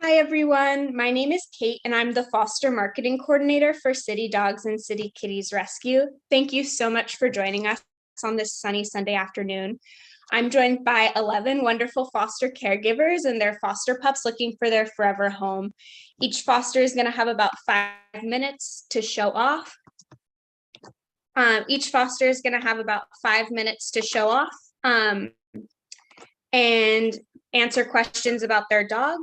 Hi, everyone. My name is Kate, and I'm the foster marketing coordinator for City Dogs and City Kitties Rescue. Thank you so much for joining us on this sunny Sunday afternoon. I'm joined by 11 wonderful foster caregivers and their foster pups looking for their forever home. Each foster is going to have about 5 minutes to show off. Each foster is going to have about 5 minutes to show off and answer questions about their dog.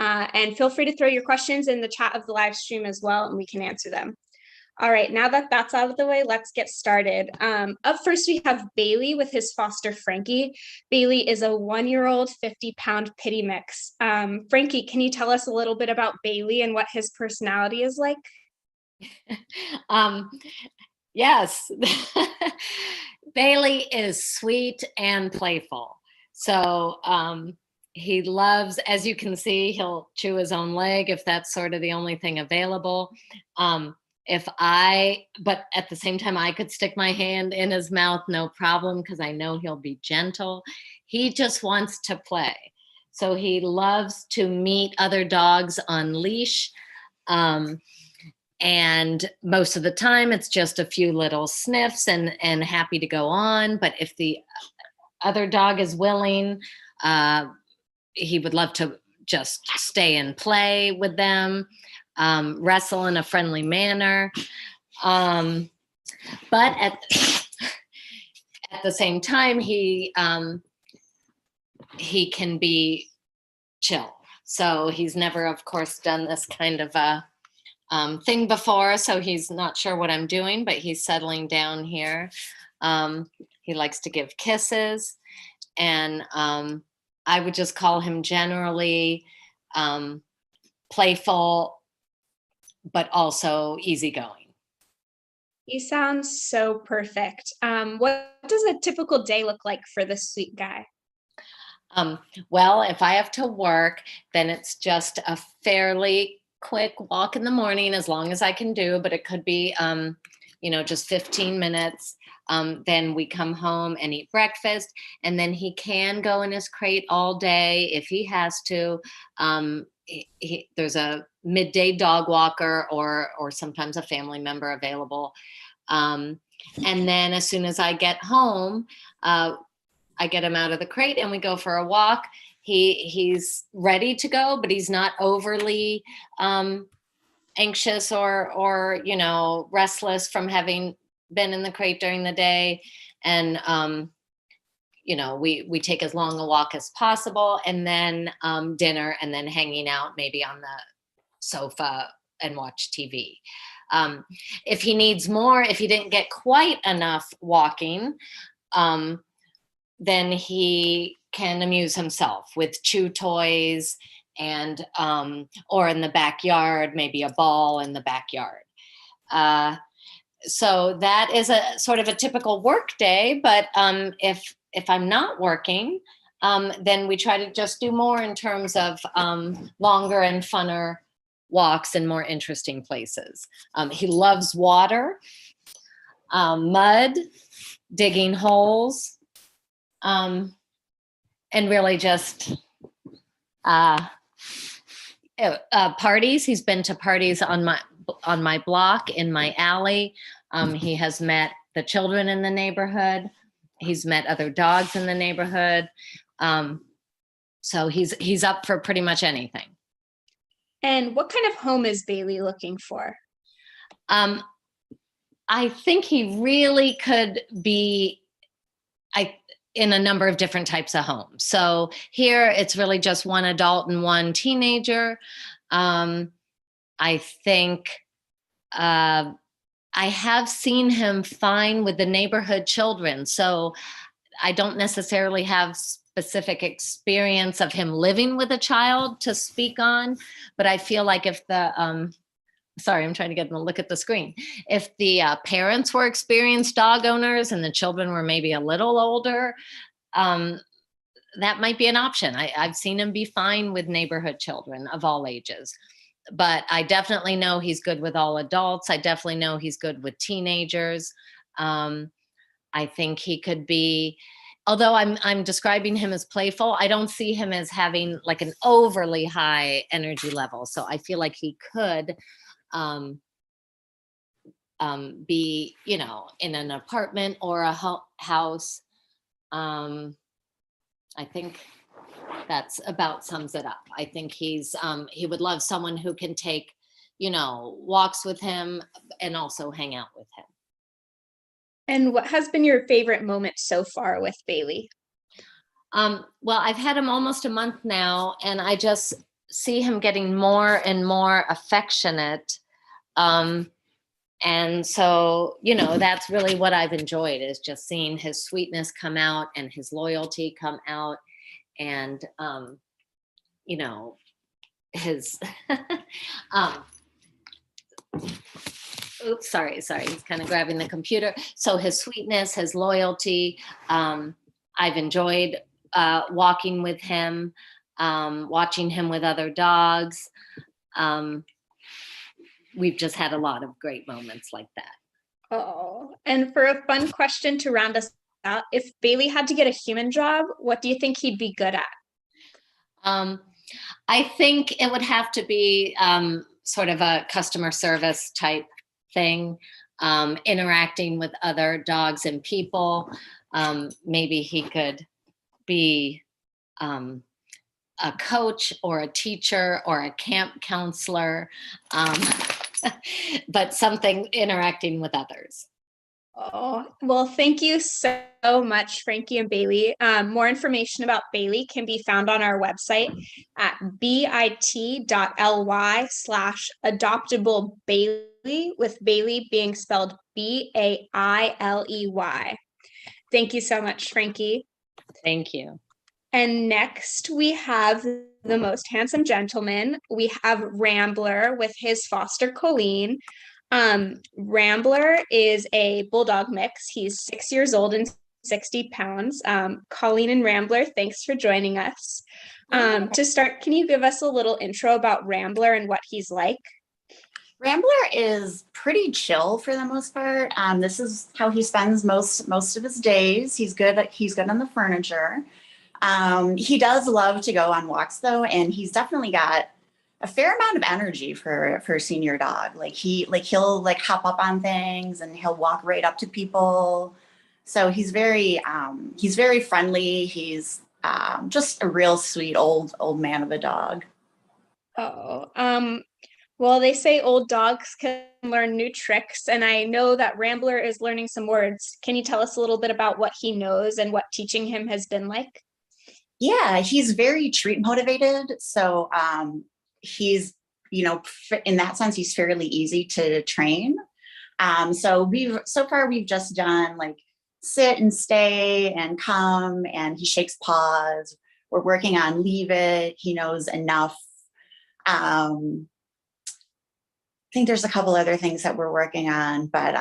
And feel free to throw your questions in the chat of the live stream as well, and we can answer them. All right, now that that's out of the way, let's get started. Up first, we have Bailey with his foster Frankie. Bailey is a 1-year-old, 50-pound pitty mix. Frankie, can you tell us a little bit about Bailey and what his personality is like? Yes, Bailey is sweet and playful. So he loves, as you can see, he'll chew his own leg if that's sort of the only thing available. But at the same time, I could stick my hand in his mouth, no problem, because I know he'll be gentle. He just wants to play. So he loves to meet other dogs on leash. And most of the time it's just a few little sniffs and happy to go on. But if the other dog is willing, he would love to just stay and play with them, wrestle in a friendly manner. But at the same time, he can be chill. So he's never, of course, done this kind of a thing before, so he's not sure what I'm doing, but he's settling down here. He likes to give kisses, and I would just call him generally playful, but also easygoing. He sounds so perfect. What does a typical day look like for this sweet guy? Well, if I have to work, then it's just a fairly quick walk in the morning, as long as I can do, but it could be, just 15 minutes. Then we come home and eat breakfast, and then he can go in his crate all day if he has to. There's a midday dog walker or sometimes a family member available. And then as soon as I get home, I get him out of the crate and we go for a walk. He's ready to go, but he's not overly anxious or restless from having been in the crate during the day. And we take as long a walk as possible, and then dinner, and then hanging out maybe on the sofa and watch TV. If he needs more, if he didn't get quite enough walking, then he can amuse himself with chew toys and or in the backyard, maybe a ball in the backyard. So that is a sort of a typical work day. But if I'm not working, then we try to just do more in terms of longer and funner walks in more interesting places. He loves water, mud, digging holes, and really just parties. He's been to parties on my block, in my alley. He has met the children in the neighborhood. He's met other dogs in the neighborhood. So he's up for pretty much anything. And what kind of home is Bailey looking for? I think he really could be in a number of different types of homes. So here it's really just one adult and one teenager. I think I have seen him fine with the neighborhood children. So I don't necessarily have specific experience of him living with a child to speak on, but I feel like if the, sorry, I'm trying to get them to look at the screen. If the parents were experienced dog owners and the children were maybe a little older, that might be an option. I've seen him be fine with neighborhood children of all ages. But I definitely know he's good with all adults. I definitely know he's good with teenagers. I think he could be although I'm describing him as playful, I don't see him as having like an overly high energy level. So I feel like he could be, you know, in an apartment or a house. I think that's about sums it up. I think he would love someone who can take, you know, walks with him and also hang out with him. And what has been your favorite moment so far with Bailey? Well, I've had him almost a month now, and I just see him getting more and more affectionate. And so, you know, that's really what I've enjoyed, is just seeing his sweetness come out and his loyalty come out. And, you know, his, oops, sorry. He's kind of grabbing the computer. So his sweetness, his loyalty, I've enjoyed walking with him, watching him with other dogs. We've just had a lot of great moments like that. Oh, and for a fun question to round us out, if Bailey had to get a human job, what do you think he'd be good at? I think it would have to be sort of a customer service type thing, interacting with other dogs and people. Maybe he could be a coach or a teacher or a camp counselor, but something interacting with others. Oh, well, thank you so much, Frankie and Bailey. More information about Bailey can be found on our website at bit.ly/adoptable Bailey, with Bailey being spelled Bailey. Thank you so much, Frankie. Thank you. And next we have the most handsome gentleman. We have Rambler with his foster Colleen. Rambler is a bulldog mix. He's 6 years old and 60 pounds. Colleen and Rambler, thanks for joining us. To start, can you give us a little intro about Rambler and what he's like? Rambler is pretty chill for the most part. This is how he spends most of his days. He's good on the furniture. He does love to go on walks though, and he's definitely got a fair amount of energy for a senior dog. He'll hop up on things and he'll walk right up to people. So he's very friendly. He's just a real sweet old man of a dog. Oh, well, they say old dogs can learn new tricks, and I know that Rambler is learning some words. Can you tell us a little bit about what he knows and what teaching him has been like? Yeah, he's very treat motivated. So he's, you know, in that sense, he's fairly easy to train. So far we've just done like sit and stay and come, and he shakes paws. We're working on leave it. He knows enough. I think there's a couple other things that we're working on, but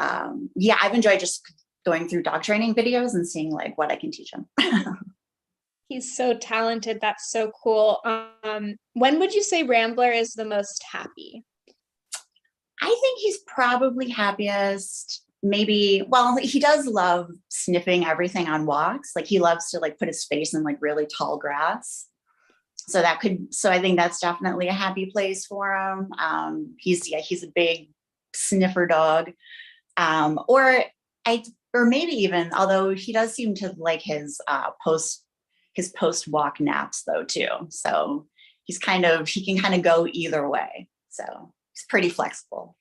yeah, I've enjoyed just going through dog training videos and seeing like what I can teach him. He's so talented. That's so cool. When would you say Rambler is the most happy? I think he's probably happiest maybe, well, he does love sniffing everything on walks. Like he loves to like put his face in like really tall grass. So I think that's definitely a happy place for him. He's a big sniffer dog. Or maybe even, although he does seem to like his post walk naps though too. So he can kind of go either way. So he's pretty flexible.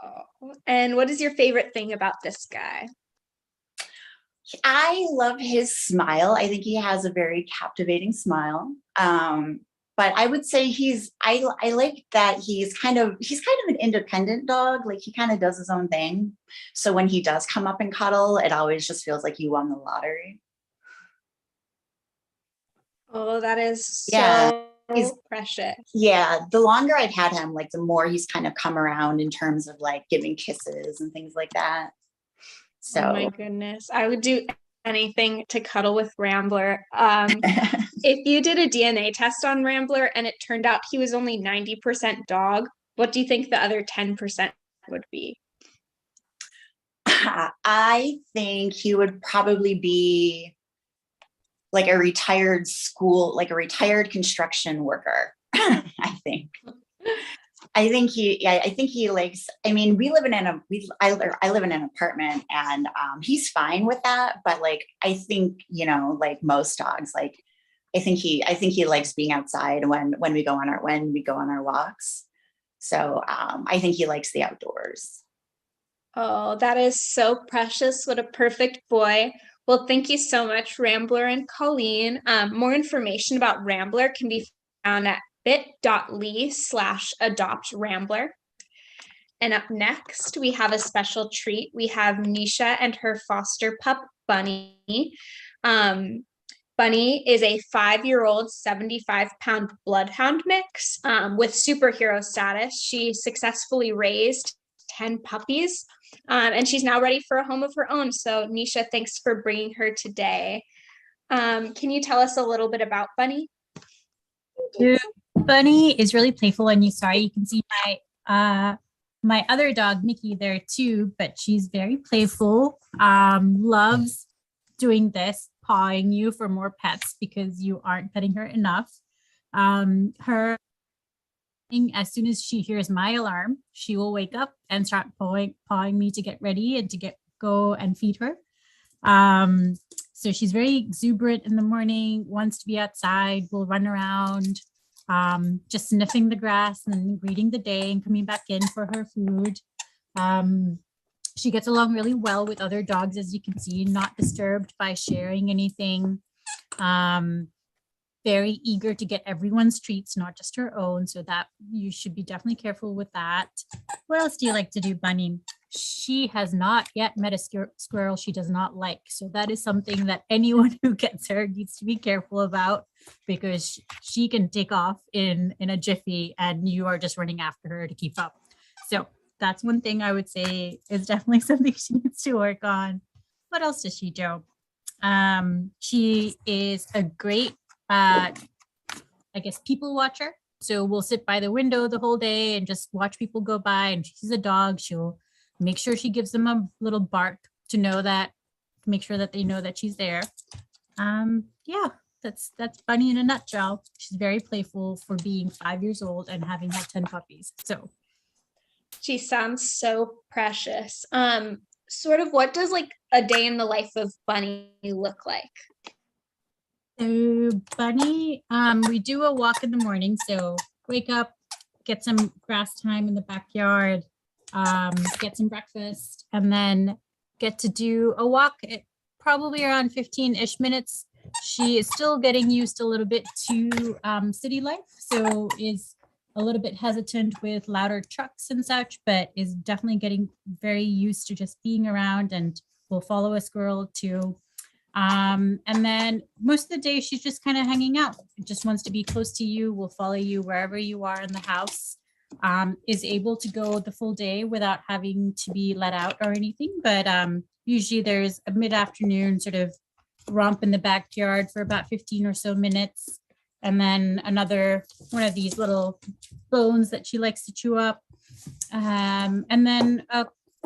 Oh, and what is your favorite thing about this guy? I love his smile. I think he has a very captivating smile. But I would say I like that he's kind of an independent dog. Like he kind of does his own thing. So when he does come up and cuddle, it always just feels like you won the lottery. Oh, that is so precious. Yeah. The longer I've had him, like the more he's kind of come around in terms of like giving kisses and things like that. So, oh my goodness, I would do anything to cuddle with Rambler. If you did a DNA test on Rambler and it turned out he was only 90% dog, what do you think the other 10% would be? I think he would probably be like a retired school, like a retired construction worker. I think. I think he likes, I mean, we live in I live in an apartment, and he's fine with that. But like, I think, you know, like most dogs, like, I think he likes being outside when we go on our walks. So I think he likes the outdoors. Oh, that is so precious. What a perfect boy. Well, thank you so much, Rambler and Colleen. More information about Rambler can be found at bit.ly/adopt Rambler. And up next, we have a special treat. We have Nisha and her foster pup, Bunny. Bunny is a 5-year-old, 75-pound bloodhound mix with superhero status. She successfully raised 10 puppies, and she's now ready for a home of her own. So Nisha, thanks for bringing her today. Can you tell us a little bit about Bunny? Bunny is really playful, and you can see my other dog Mickey there too, but she's very playful, loves doing this, pawing you for more pets because you aren't petting her enough. Her, as soon as she hears my alarm, she will wake up and start pawing me to get ready and to go and feed her. So she's very exuberant in the morning, wants to be outside, will run around, just sniffing the grass and greeting the day and coming back in for her food. She gets along really well with other dogs, as you can see, not disturbed by sharing anything. Very eager to get everyone's treats, not just her own. So that you should be definitely careful with that. What else do you like to do, Bunny? She has not yet met a squirrel she does not like. So that is something that anyone who gets her needs to be careful about, because she can take off in a jiffy and you are just running after her to keep up. So that's one thing I would say is definitely something she needs to work on. What else does she do? She is a great, people watcher. So we'll sit by the window the whole day and just watch people go by, and she sees a dog, she'll make sure she gives them a little bark to make sure that they know that she's there. That's Bunny in a nutshell. She's very playful for being 5 years old and having had 10 puppies. So she sounds so precious. Sort of, what does like a day in the life of Bunny look like? So Bunny, we do a walk in the morning. So wake up, get some grass time in the backyard, get some breakfast, and then get to do a walk at probably around 15-ish minutes. She is still getting used a little bit to city life, so is a little bit hesitant with louder trucks and such, but is definitely getting very used to just being around, and will follow a squirrel too. And then most of the day she's just kind of hanging out, just wants to be close to you, will follow you wherever you are in the house, is able to go the full day without having to be let out or anything. But usually there's a mid-afternoon sort of romp in the backyard for about 15 or so minutes. And then another one of these little bones that she likes to chew up. And then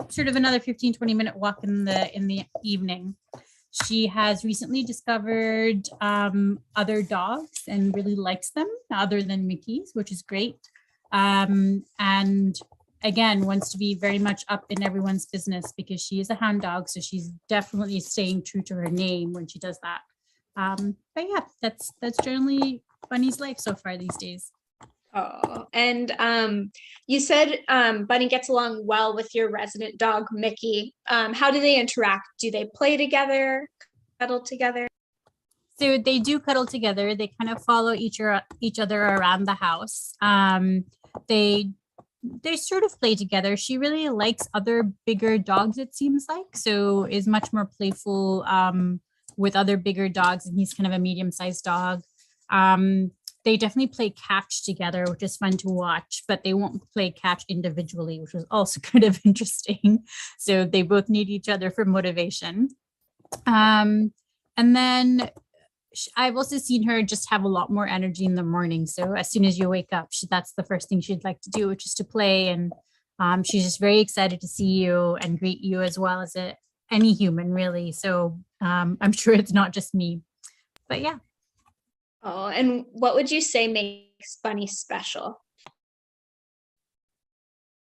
sort of another 15-20-minute walk in the evening. She has recently discovered other dogs and really likes them other than Mickey's, which is great. And again, wants to be very much up in everyone's business because she is a hound dog. So she's definitely staying true to her name when she does that. But yeah, that's generally Bunny's life so far these days. Oh, and you said Bunny gets along well with your resident dog, Mickey. How do they interact? Do they play together, cuddle together? So they do cuddle together. They kind of follow each other around the house. They sort of play together. She really likes other bigger dogs, it seems like, so is much more playful with other bigger dogs, and he's kind of a medium-sized dog. They definitely play catch together, which is fun to watch, but they won't play catch individually, which was also kind of interesting. So they both need each other for motivation. And then I've also seen her just have a lot more energy in the morning. So as soon as you wake up, that's the first thing she'd like to do, which is to play. And she's just very excited to see you and greet you as well as any human, really. So I'm sure it's not just me. But yeah. Oh, and what would you say makes Bunny special?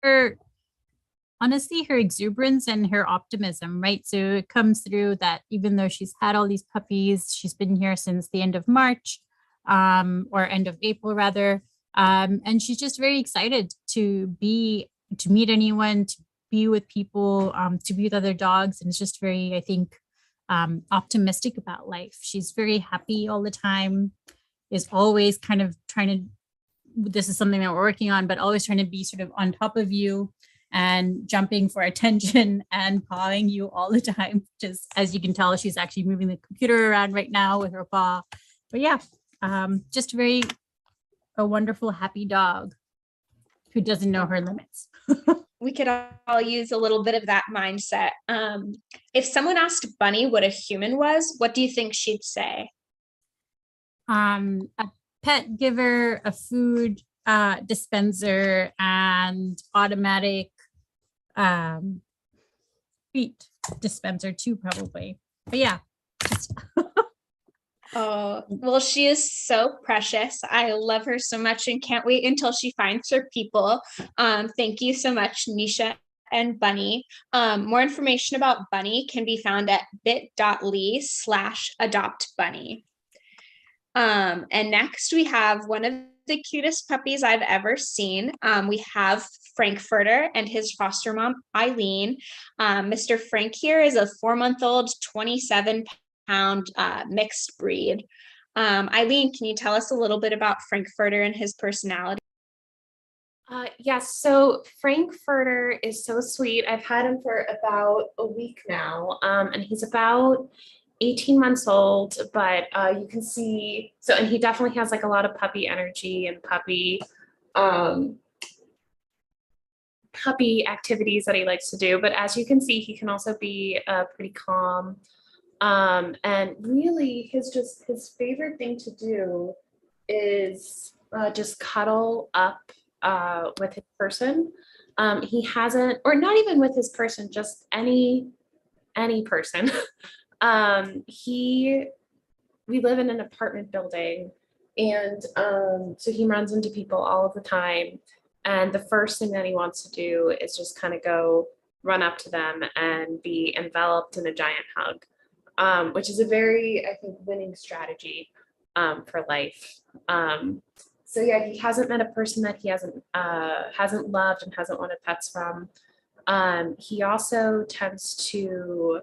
Her honestly, her exuberance and her optimism, right? So it comes through that even though she's had all these puppies, she's been here since the end of March, or end of April rather. And she's just very excited to meet anyone, to be with people, to be with other dogs. And it's just very, I think, optimistic about life. She's very happy all the time, is always kind of trying to, this is something that we're working on, but always trying to be sort of on top of you and jumping for attention and pawing you all the time. Just as you can tell, she's actually moving the computer around right now with her paw. But yeah, just a wonderful, happy dog who doesn't know her limits. We could all use a little bit of that mindset. If someone asked Bunny what a human was, what do you think she'd say? A pet giver, a food dispenser, and automatic treat dispenser too, probably. But yeah. Oh, well, she is so precious. I love her so much and can't wait until she finds her people. Thank you so much, Nisha and Bunny. More information about Bunny can be found at bit.ly/adoptbunny. And next we have one of the cutest puppies I've ever seen. We have Frankfurter and his foster mom, Eileen. Mr. Frank here is a 4-month-old, 27-pound mixed breed. Eileen, can you tell us a little bit about Frankfurter and his personality? Yes, so Frankfurter is so sweet. I've had him for about a week now, and he's about 18 months old, but you can see, so, and he definitely has like a lot of puppy energy and puppy activities that he likes to do. But as you can see, he can also be pretty calm. And really his favorite thing to do is just cuddle up with his person. He hasn't, or not even with his person, just any person. We live in an apartment building, and so he runs into people all of the time. And the first thing that he wants to do is just kind of go run up to them and be enveloped in a giant hug, which is a very, I think, winning strategy for life. So yeah, he hasn't met a person that he hasn't loved and hasn't wanted pets from. He also tends to,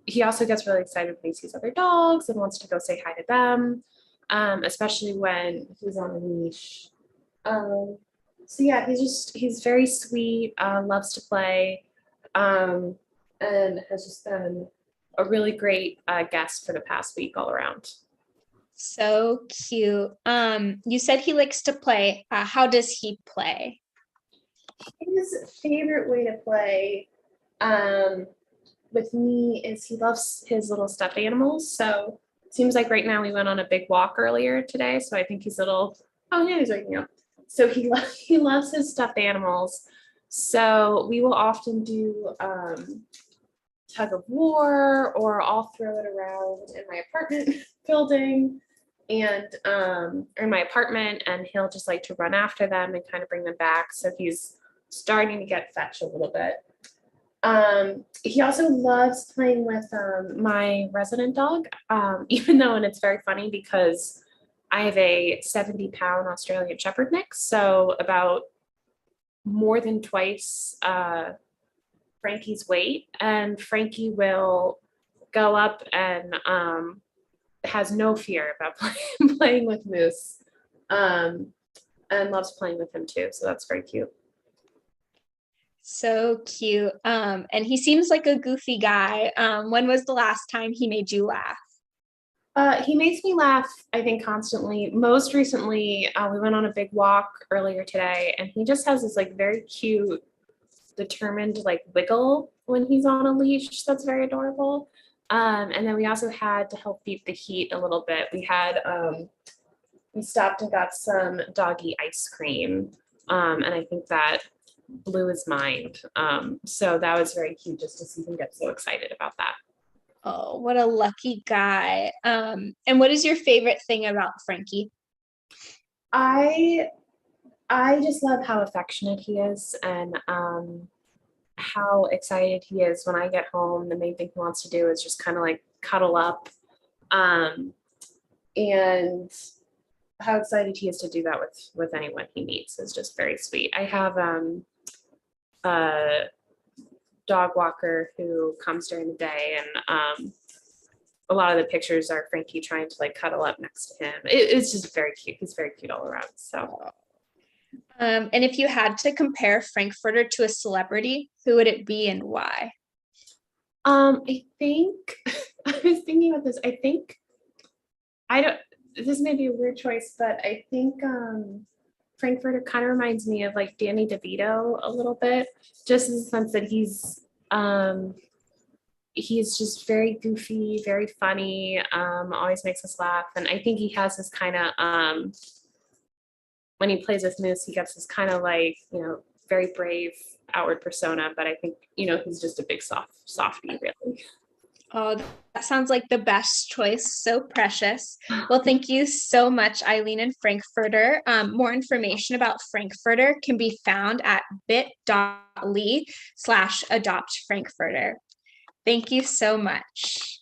he also gets really excited when he sees other dogs and wants to go say hi to them, especially when he's on a leash. So yeah, he's very sweet, loves to play, and has just been a really great guest for the past week all around. So cute. You said he likes to play. How does he play? His favorite way to play with me is he loves his little stuffed animals. So it seems like right now we went on a big walk earlier today. So I think he's oh yeah, he's waking up. So he loves his stuffed animals. So we will often do tug of war, or I'll throw it around in my apartment building and or in my apartment, and he'll just like to run after them and kind of bring them back. So he's starting to get fetched a little bit. He also loves playing with my resident dog, even though, and it's very funny because I have a 70-pound Australian Shepherd mix, so about more than twice Frankie's weight, and Frankie will go up and has no fear about playing with Moose, and loves playing with him too, so that's very cute. So cute. And he seems like a goofy guy. When was the last time he made you laugh? He makes me laugh, I think, constantly. Most recently, we went on a big walk earlier today, and he just has this like very cute, determined like wiggle when he's on a leash. That's very adorable. And then we also had to help beat the heat a little bit. We stopped and got some doggy ice cream, and I think that blew his mind. So that was very cute just to see him get so excited about that. Oh, what a lucky guy. And what is your favorite thing about Frankie? I just love how affectionate he is and how excited he is when I get home. The main thing he wants to do is just kind of like cuddle up. And how excited he is to do that with anyone he meets is just very sweet. I have a dog walker who comes during the day, and a lot of the pictures are Frankie trying to like cuddle up next to him. It's just very cute. He's very cute all around. So And if you had to compare Frankfurter to a celebrity, who would it be and why? I think I was thinking about this. This may be a weird choice, but I think Frankfurter kind of reminds me of like Danny DeVito a little bit, just in the sense that he's just very goofy, very funny, always makes us laugh. And I think he has this kind of when he plays with Moose, he gets this kind of like, very brave outward persona, but I think, he's just a big softie, really. Oh, that sounds like the best choice. So precious. Well, thank you so much, Eileen and Frankfurter. More information about Frankfurter can be found at bit.ly/adoptfrankfurter. Thank you so much.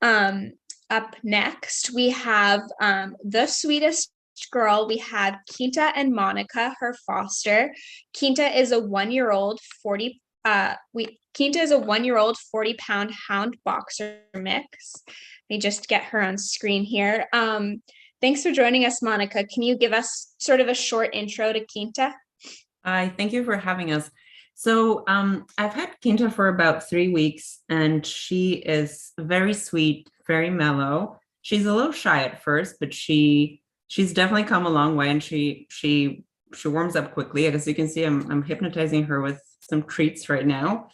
Up next, we have the sweetest girl. We have Quinta and Monica, her foster. Quinta is a 1-year-old 40-pound hound boxer mix. Let me just get her on screen here. Thanks for joining us, Monica. Can you give us sort of a short intro to Quinta? Hi, thank you for having us. So I've had Quinta for about 3 weeks, and she is very sweet, very mellow. She's a little shy at first, but she's definitely come a long way, and she warms up quickly. As you can see, I'm hypnotizing her with some treats right now.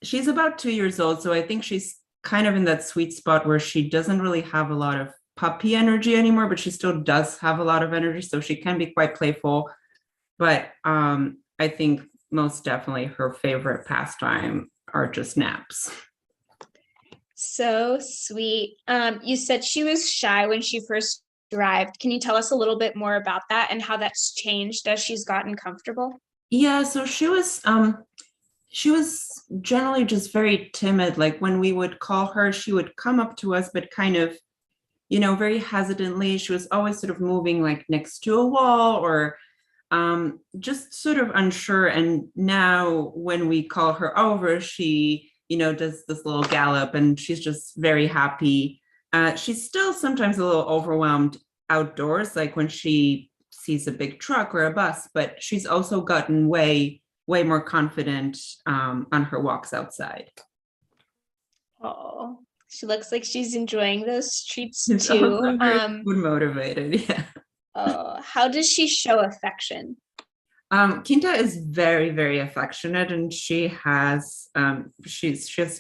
She's about 2 years old, so I think she's kind of in that sweet spot where she doesn't really have a lot of puppy energy anymore, but she still does have a lot of energy, so she can be quite playful. But I think most definitely her favorite pastime are just naps. So sweet. You said she was shy when she first arrived. Can you tell us a little bit more about that and how that's changed as she's gotten comfortable? Yeah, so she was generally just very timid. Like when we would call her, she would come up to us, but kind of, very hesitantly. She was always sort of moving like next to a wall or just sort of unsure. And now when we call her over, she, does this little gallop and she's just very happy. She's still sometimes a little overwhelmed outdoors, like when she sees a big truck or a bus, but she's also gotten way more confident on her walks outside. Oh, she looks like she's enjoying those treats She's too. also very food motivated. Yeah. Oh, how does she show affection? Quinta is very, very affectionate, and she has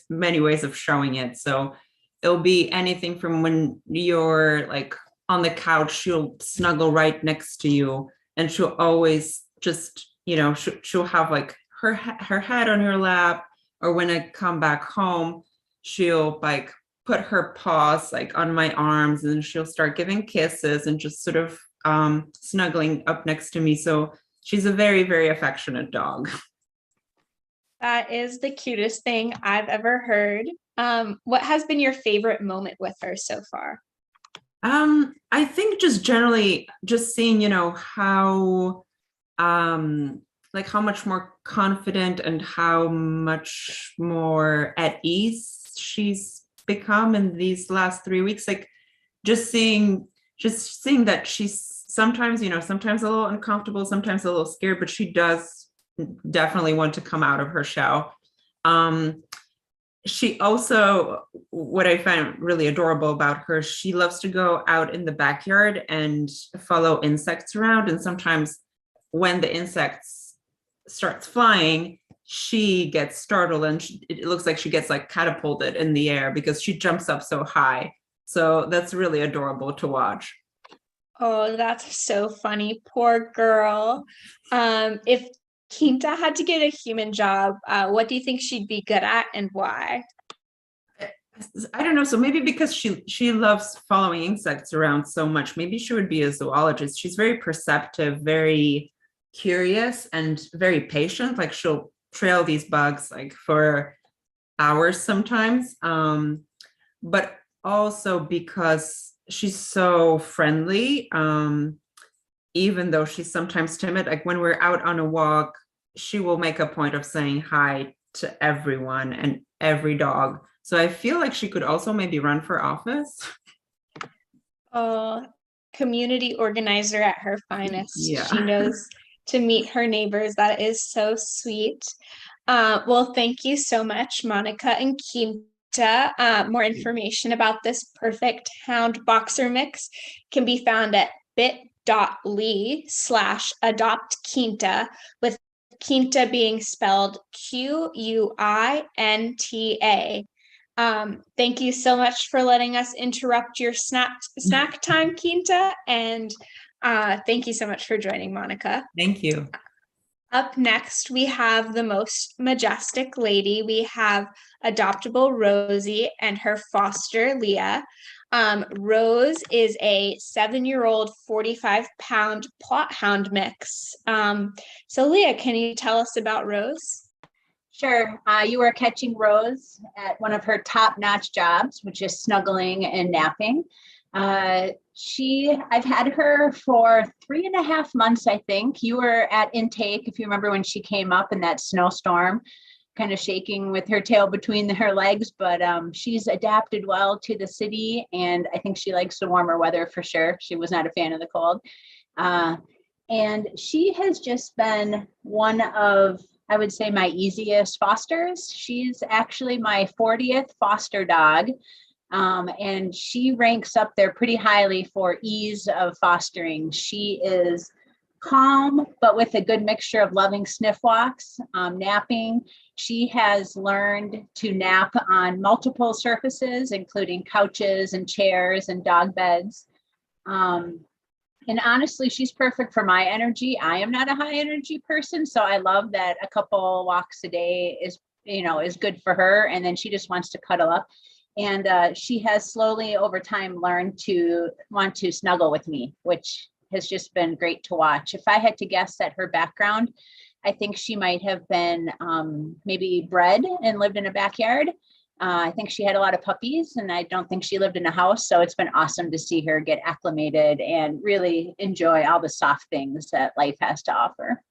many ways of showing it. So it'll be anything from when you're like on the couch, she'll snuggle right next to you, and she'll always just, she'll have like her head on your lap, or when I come back home, she'll like put her paws like on my arms, and she'll start giving kisses and just sort of snuggling up next to me. So she's a very, very affectionate dog. That is the cutest thing I've ever heard. What has been your favorite moment with her so far? I think just generally just seeing, how like how much more confident and how much more at ease she's become in these last 3 weeks. Like just seeing that she's sometimes, sometimes a little uncomfortable, sometimes a little scared, but she does definitely want to come out of her shell. She also, what I find really adorable about her, she loves to go out in the backyard and follow insects around. And sometimes when the insects starts flying, she gets startled and it looks like she gets like catapulted in the air because she jumps up so high. So that's really adorable to watch. Oh, that's so funny. Poor girl. If Quinta had to get a human job, what do you think she'd be good at and why? I don't know. So maybe because she loves following insects around so much, maybe she would be a zoologist. She's very perceptive, very curious, and very patient. Like she'll trail these bugs like for hours sometimes. But also because she's so friendly, even though she's sometimes timid, like when we're out on a walk, she will make a point of saying hi to everyone and every dog. So I feel like she could also maybe run for office. Oh, community organizer at her finest. Yeah. She knows to meet her neighbors. That is so sweet. Well, thank you so much, Monica and Quinta. More information about this perfect hound boxer mix can be found at bit.ly/adoptquinta, with Quinta being spelled Quinta. Thank you so much for letting us interrupt your snack time, Quinta, and thank you so much for joining, Monica. Thank you. Up next, we have the most majestic lady. We have Adoptable Rosie and her foster, Leah. Rose is a 7-year-old, 45-pound plot hound mix. So Leah, can you tell us about Rose? Sure. You are catching Rose at one of her top-notch jobs, which is snuggling and napping. I've had her for 3.5 months, I think. You were at intake, if you remember when she came up in that snowstorm, kind of shaking with her tail between her legs, but she's adapted well to the city, and I think she likes the warmer weather for sure. She was not a fan of the cold. And she has just been one of, I would say, my easiest fosters. She's actually my 40th foster dog. And she ranks up there pretty highly for ease of fostering. She is calm, but with a good mixture of loving sniff walks, napping. She has learned to nap on multiple surfaces, including couches and chairs and dog beds. And honestly, she's perfect for my energy. I am not a high energy person, so I love that a couple walks a day is good for her. And then she just wants to cuddle up. And she has slowly over time learned to want to snuggle with me, which has just been great to watch. If I had to guess at her background, I think she might have been maybe bred and lived in a backyard. I think she had a lot of puppies, and I don't think she lived in a house. So it's been awesome to see her get acclimated and really enjoy all the soft things that life has to offer.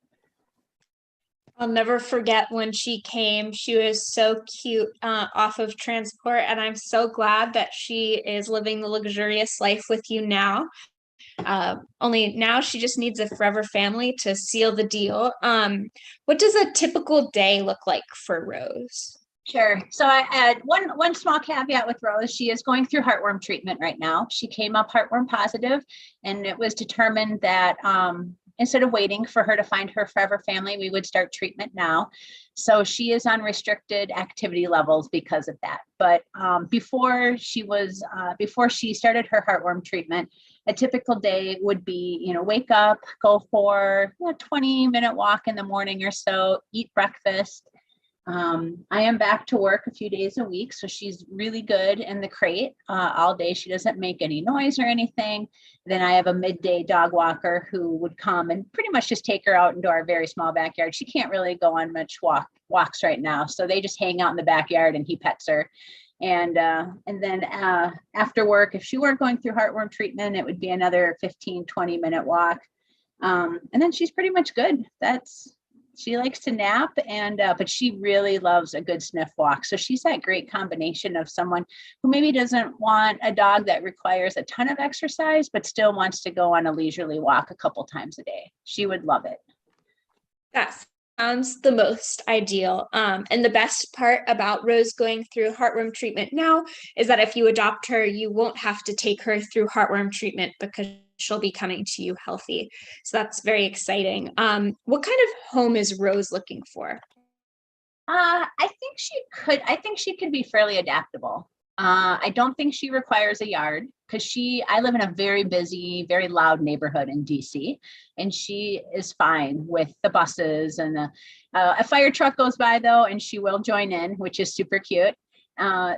I'll never forget when she came. She was so cute off of transport, and I'm so glad that she is living the luxurious life with you now. Only now she just needs a forever family to seal the deal. What does a typical day look like for Rose? Sure. So I add one small caveat with Rose. She is going through heartworm treatment right now. She came up heartworm positive, and it was determined that instead of waiting for her to find her forever family, we would start treatment now. So she is on restricted activity levels because of that. But before she started her heartworm treatment, a typical day would be, wake up, go for a 20-minute walk in the morning or so, eat breakfast. I am back to work a few days a week, so she's really good in the crate all day. She doesn't make any noise or anything. Then I have a midday dog walker who would come and pretty much just take her out into our very small backyard. She can't really go on much walks right now, so they just hang out in the backyard and he pets her. And then after work, if she weren't going through heartworm treatment, it would be another 15-20-minute walk. And then she's pretty much good. She likes to nap, but she really loves a good sniff walk. So she's that great combination of someone who maybe doesn't want a dog that requires a ton of exercise, but still wants to go on a leisurely walk a couple times a day. She would love it. That sounds the most ideal. And the best part about Rose going through heartworm treatment now is that if you adopt her, you won't have to take her through heartworm treatment because she'll be coming to you healthy. So that's very exciting. What kind of home is Rose looking for? I think she could be fairly adaptable. I don't think she requires a yard because I live in a very busy, very loud neighborhood in DC, and she is fine with the buses and a fire truck goes by though, and she will join in, which is super cute.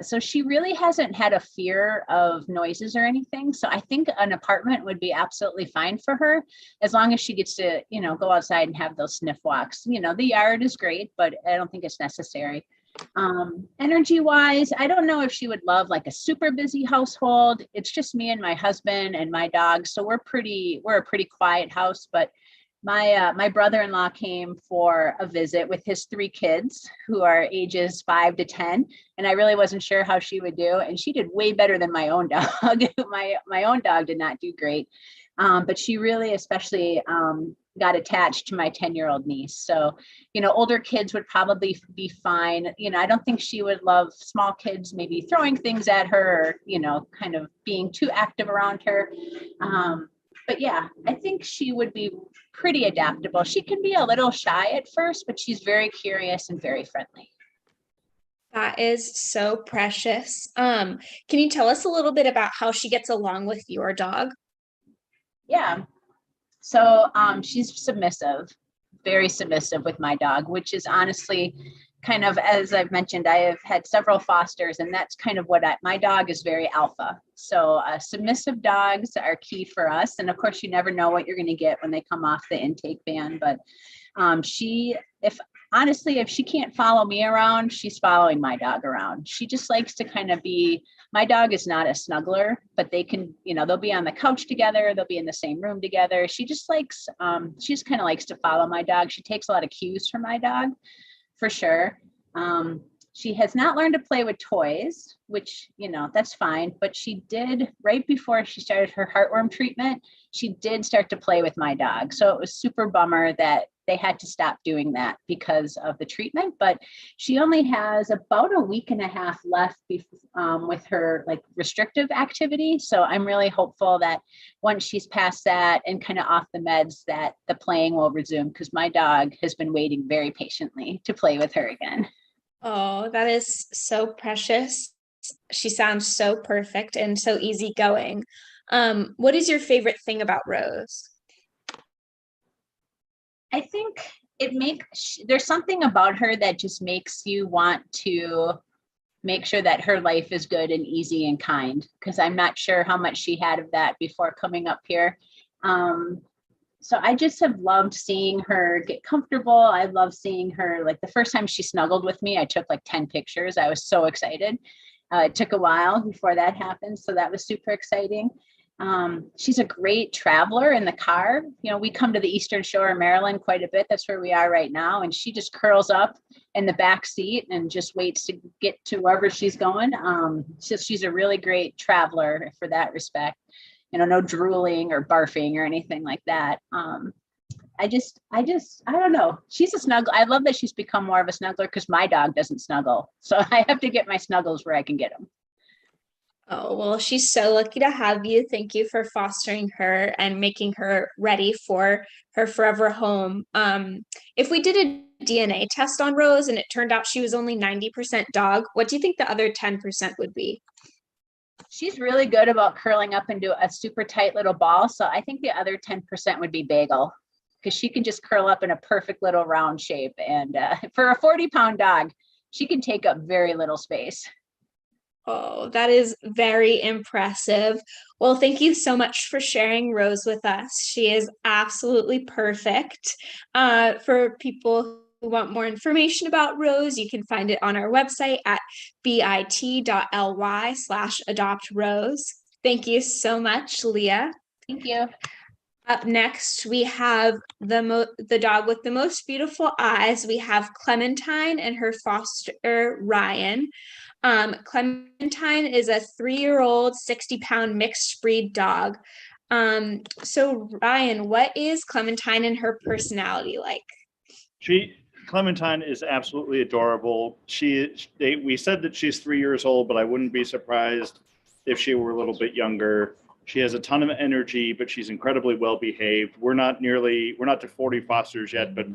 So she really hasn't had a fear of noises or anything. So I think an apartment would be absolutely fine for her, as long as she gets to, go outside and have those sniff walks. The yard is great, but I don't think it's necessary. Energy wise, I don't know if she would love like a super busy household. It's just me and my husband and my dog. So we're a pretty quiet house, but my brother-in-law came for a visit with his 3 kids who are ages 5 to 10. And I really wasn't sure how she would do. And she did way better than my own dog. my own dog did not do great. But she really especially got attached to my 10-year-old niece. So, older kids would probably be fine. I don't think she would love small kids, maybe throwing things at her, or, kind of being too active around her. But yeah, I think she would be pretty adaptable. She can be a little shy at first, but she's very curious and very friendly. That is so precious. Can you tell us a little bit about how she gets along with your dog? Yeah. So she's submissive, very submissive with my dog, which is honestly kind of, as I've mentioned, I have had several fosters, and that's kind of what my dog is very alpha. So submissive dogs are key for us. And of course, you never know what you're going to get when they come off the intake van. But if she can't follow me around, she's following my dog around. She just likes to kind of be, my dog is not a snuggler, but they can, they'll be on the couch together. They'll be in the same room together. She just likes, she just kind of likes to follow my dog. She takes a lot of cues from my dog, for sure. She has not learned to play with toys, which, that's fine. But she did, right before she started her heartworm treatment, she did start to play with my dog. So it was super bummer that they had to stop doing that because of the treatment. But she only has about a week and a half left with her like restrictive activity. So I'm really hopeful that once she's past that and kind of off the meds, that the playing will resume, because my dog has been waiting very patiently to play with her again. Oh, that is so precious. She sounds so perfect and so easygoing. What is your favorite thing about Rose? I think there's something about her that just makes you want to make sure that her life is good and easy and kind, because I'm not sure how much she had of that before coming up here. So I just have loved seeing her get comfortable. I love seeing her, like the first time she snuggled with me, I took like 10 pictures. I was so excited. It took a while before that happened. So that was super exciting. She's a great traveler in the car. We come to the Eastern Shore of Maryland quite a bit. That's where we are right now. And she just curls up in the back seat and just waits to get to wherever she's going. She's a really great traveler for that respect. No drooling or barfing or anything like that. I don't know. She's a snuggle. I love that she's become more of a snuggler, because my dog doesn't snuggle. So I have to get my snuggles where I can get them. Oh, well, she's so lucky to have you. Thank you for fostering her and making her ready for her forever home. If we did a DNA test on Rose and it turned out she was only 90% dog, what do you think the other 10% would be? She's really good about curling up into a super tight little ball. So I think the other 10% would be bagel, because she can just curl up in a perfect little round shape. And for a 40-pound dog, she can take up very little space. Oh, that is very impressive. Well, thank you so much for sharing Rose with us. She is absolutely perfect. For people who want more information about Rose, you can find it on our website at bit.ly/adoptrose. Thank you so much, Leah. Thank you. Up next, we have the dog with the most beautiful eyes. We have Clementine and her foster, Ryan. Clementine is a 3-year-old, 60-pound mixed breed dog. So Ryan, what is Clementine and her personality like? Clementine is absolutely adorable. We said that she's 3 years old, but I wouldn't be surprised if she were a little bit younger. She has a ton of energy, but she's incredibly well behaved. We're not to 40 fosters yet, but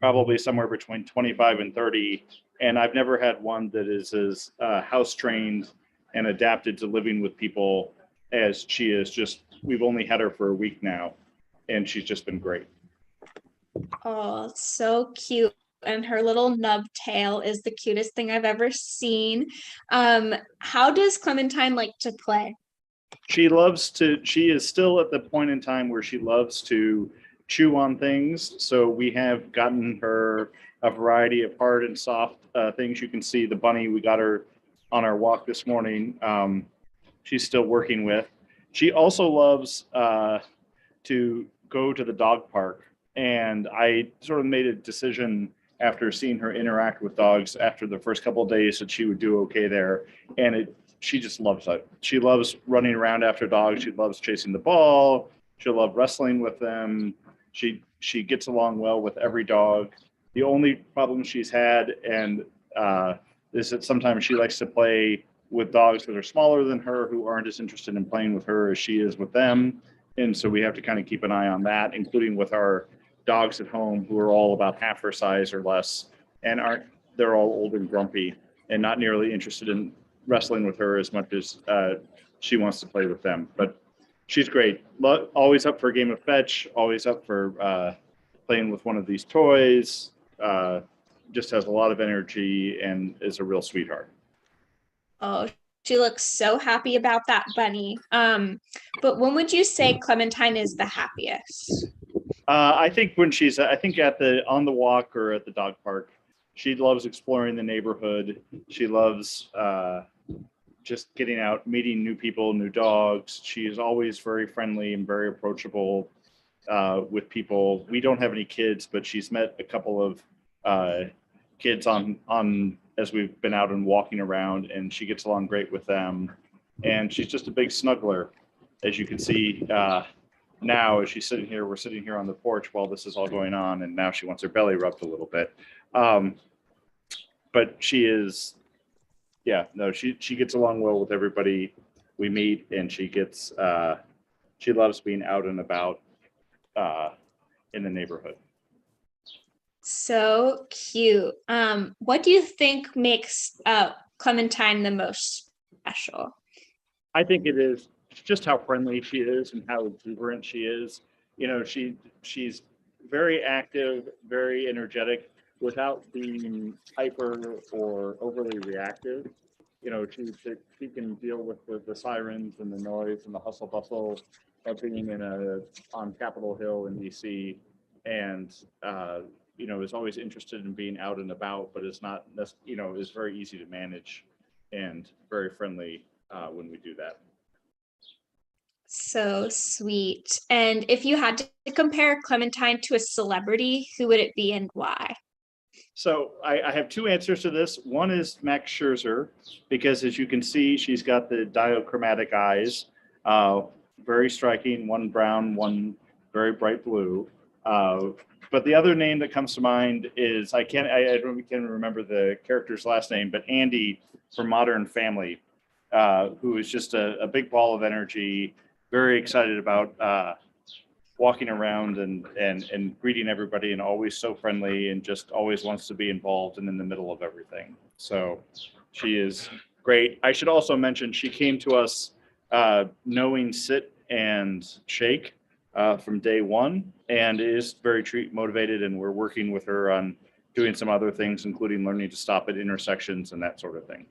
probably somewhere between 25 and 30. And I've never had one that is as house trained and adapted to living with people as she is. We've only had her for a week now, and she's just been great. Oh, so cute. and her little nub tail is the cutest thing I've ever seen. How does Clementine like to play? She is still at the point in time where she loves to chew on things. So we have gotten her a variety of hard and soft things. You can see the bunny, we got her on our walk this morning. She's still working with. She also loves to go to the dog park. And I sort of made a decision after seeing her interact with dogs after the first couple of days that she would do okay there. And she just loves it. She loves running around after dogs. She loves chasing the ball. She'll love wrestling with them. She gets along well with every dog. The only problem she's had is that sometimes she likes to play with dogs that are smaller than her who aren't as interested in playing with her as she is with them. And so we have to kind of keep an eye on that, including with our dogs at home who are all about half her size or less and they're all old and grumpy and not nearly interested in wrestling with her as much as she wants to play with them. But she's great. Always up for a game of fetch, always up for playing with one of these toys. Just has a lot of energy and is a real sweetheart. Oh, she looks so happy about that bunny. But when would you say Clementine is the happiest? I think when on the walk or at the dog park, she loves exploring the neighborhood. She loves just getting out, meeting new people, new dogs. She is always very friendly and very approachable with people. We don't have any kids, but she's met a couple of kids on as we've been out and walking around, and she gets along great with them. And she's just a big snuggler, as you can see now as she's sitting here. We're sitting here on the porch while this is all going on, and now she wants her belly rubbed a little bit. But she is, she gets along well with everybody we meet, and she loves being out and about in the neighborhood. So cute. What do you think makes Clementine the most special? I think it is just how friendly she is and how exuberant she is. You know, she's very active, very energetic, without being hyper or overly reactive. You know, she can deal with the sirens and the noise and the hustle bustle of being on Capitol Hill in DC, and is always interested in being out and about, but is not, is very easy to manage and very friendly when we do that. So sweet. And if you had to compare Clementine to a celebrity, who would it be and why? So I have two answers to this. One is Max Scherzer, because as you can see, she's got the diachromatic eyes, very striking, one brown, one very bright blue. But the other name that comes to mind is, I can't remember the character's last name, but Andy from Modern Family, who is just a big ball of energy, very excited about walking around and greeting everybody, and always so friendly and just always wants to be involved and in the middle of everything. So she is great. I should also mention she came to us knowing sit and shake from day one, and is very treat motivated, and we're working with her on doing some other things, including learning to stop at intersections and that sort of thing.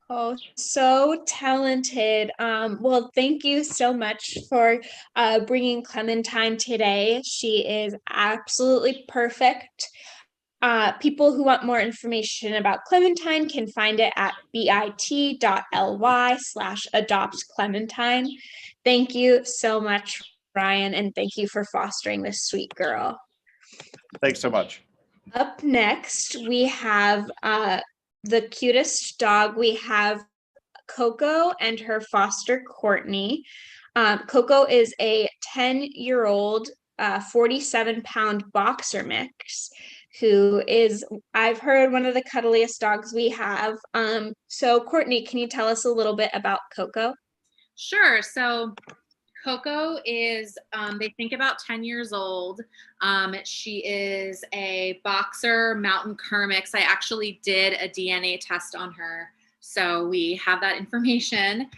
Oh, so talented. Well, thank you so much for bringing Clementine today. She is absolutely perfect. People who want more information about Clementine can find it at bit.ly/adoptclementine. Thank you so much, Ryan, and thank you for fostering this sweet girl. Thanks so much. Up next, we have the cutest dog. We have Coco and her foster, Courtney. Coco is a 10-year-old, 47-pound boxer mix who is, I've heard, one of the cuddliest dogs we have. So Courtney, can you tell us a little bit about Coco? Sure. So Coco is, they think about 10 years old. She is a boxer mountain cur mix. I actually did a DNA test on her, so we have that information.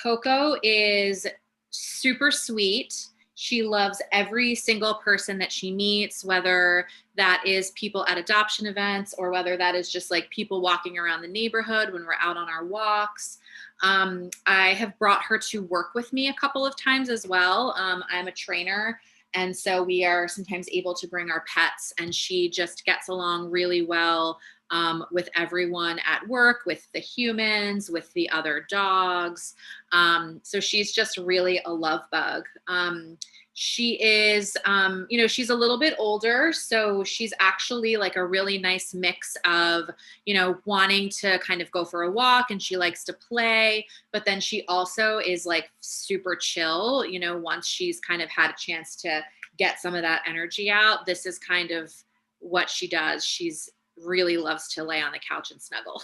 Coco is super sweet. She loves every single person that she meets, whether that is people at adoption events or whether that is just like people walking around the neighborhood when we're out on our walks. I have brought her to work with me a couple of times as well. I'm a trainer, and so we are sometimes able to bring our pets, and she just gets along really well with everyone at work, with the humans, with the other dogs. So she's just really a love bug. She is, she's a little bit older, so she's actually like a really nice mix of, wanting to kind of go for a walk, and she likes to play, but then she also is like super chill, once she's kind of had a chance to get some of that energy out. This is kind of what she does. She's really loves to lay on the couch and snuggle.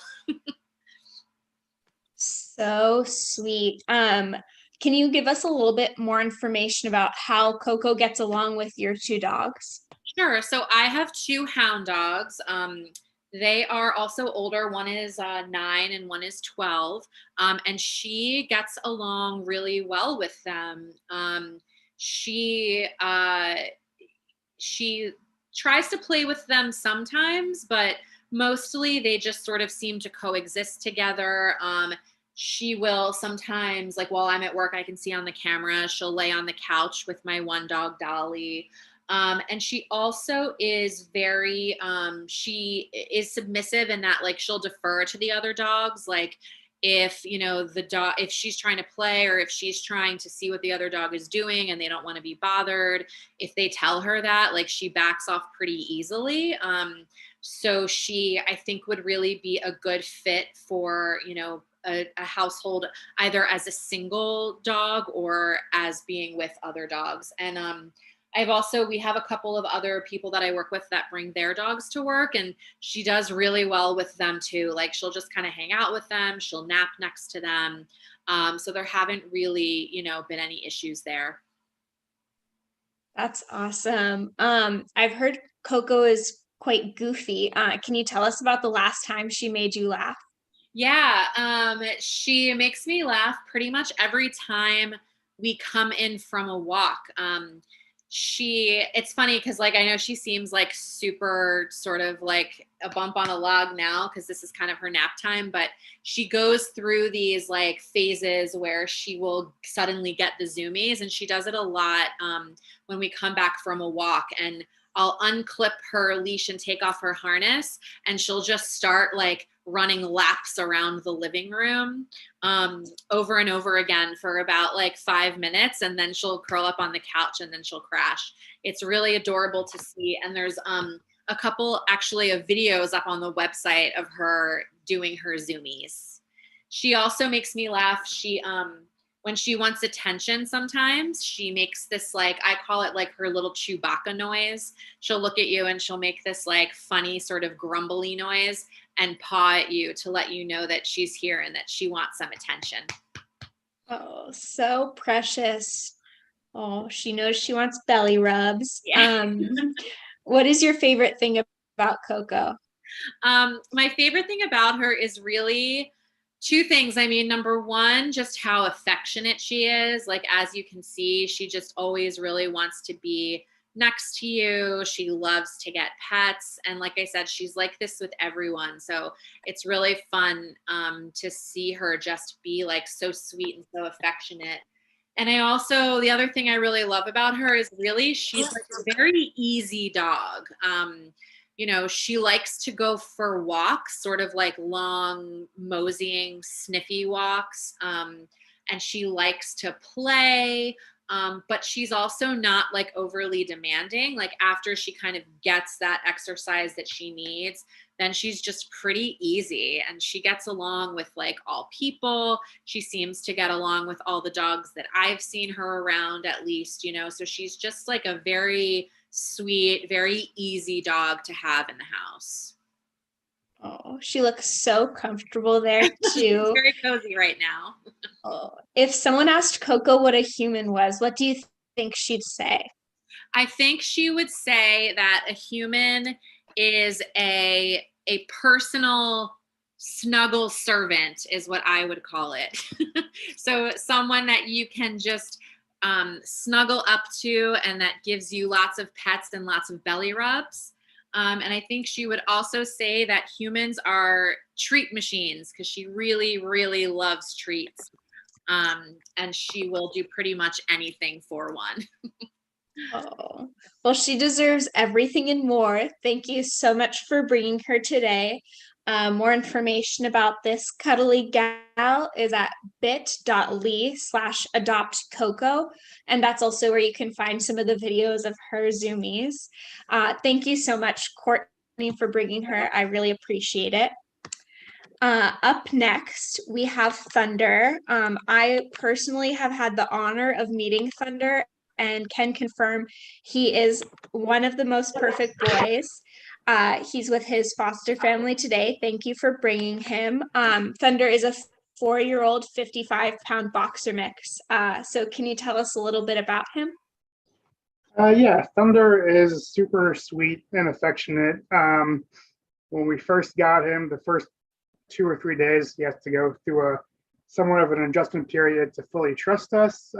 So sweet. Can you give us a little bit more information about how Coco gets along with your two dogs? Sure. So I have two hound dogs. They are also older. One is 9 and one is 12. And she gets along really well with them. She tries to play with them sometimes, but mostly they just sort of seem to coexist together. She will sometimes, like while I'm at work, I can see on the camera, she'll lay on the couch with my one dog, Dolly. And she also is very, she is submissive in that like she'll defer to the other dogs. Like if, the dog, if she's trying to play or if she's trying to see what the other dog is doing and they don't want to be bothered, if they tell her that, like she backs off pretty easily. So she, I think, would really be a good fit for, a household, either as a single dog or as being with other dogs. And we have a couple of other people that I work with that bring their dogs to work, and she does really well with them too. Like she'll just kind of hang out with them. She'll nap next to them. So there haven't really, been any issues there. That's awesome. I've heard Coco is quite goofy. Can you tell us about the last time she made you laugh? Yeah, she makes me laugh pretty much every time we come in from a walk. It's funny because like I know she seems like super sort of like a bump on a log now because this is kind of her nap time, but she goes through these like phases where she will suddenly get the zoomies, and she does it a lot when we come back from a walk, and I'll unclip her leash and take off her harness, and she'll just start like running laps around the living room over and over again for about like 5 minutes, and then she'll curl up on the couch and then she'll crash. It's really adorable to see, and there's a couple actually of videos up on the website of her doing her zoomies. She also makes me laugh. She when she wants attention, sometimes she makes this, like, I call it like her little Chewbacca noise. She'll look at you and she'll make this like funny sort of grumbly noise and paw at you to let you know that she's here and that she wants some attention. Oh, so precious. Oh, she knows she wants belly rubs. Yeah. What is your favorite thing about Coco? My favorite thing about her is really two things. I mean, number one, just how affectionate she is. Like, as you can see, she just always really wants to be next to you. She loves to get pets. And like I said, she's like this with everyone. So it's really fun to see her just be like so sweet and so affectionate. And the other thing I really love about her is really she's like a very easy dog. She likes to go for walks, sort of like long, moseying, sniffy walks. And she likes to play, but she's also not like overly demanding. Like after she kind of gets that exercise that she needs, then she's just pretty easy, and she gets along with like all people. She seems to get along with all the dogs that I've seen her around, at least, so she's just like a very sweet, very easy dog to have in the house. Oh, she looks so comfortable there too. Very cozy right now. Oh, if someone asked Coco what a human was, what do you think she'd say? I think she would say that a human is a personal snuggle servant is what I would call it. So someone that you can just snuggle up to, and that gives you lots of pets and lots of belly rubs. And I think she would also say that humans are treat machines because she really, really loves treats. And she will do pretty much anything for one. Oh, well, she deserves everything and more. Thank you so much for bringing her today. More information about this cuddly gal is at bit.ly/adoptcoco. And that's also where you can find some of the videos of her zoomies. Thank you so much, Courtney, for bringing her. I really appreciate it. Up next, we have Thunder. I personally have had the honor of meeting Thunder and can confirm he is one of the most perfect boys. He's with his foster family today. Thank you for bringing him. Thunder is a 4-year-old, 55-pound boxer mix. So can you tell us a little bit about him? Yeah, Thunder is super sweet and affectionate. When we first got him, the first 2 or 3 days, he has to go through somewhat of an adjustment period to fully trust us.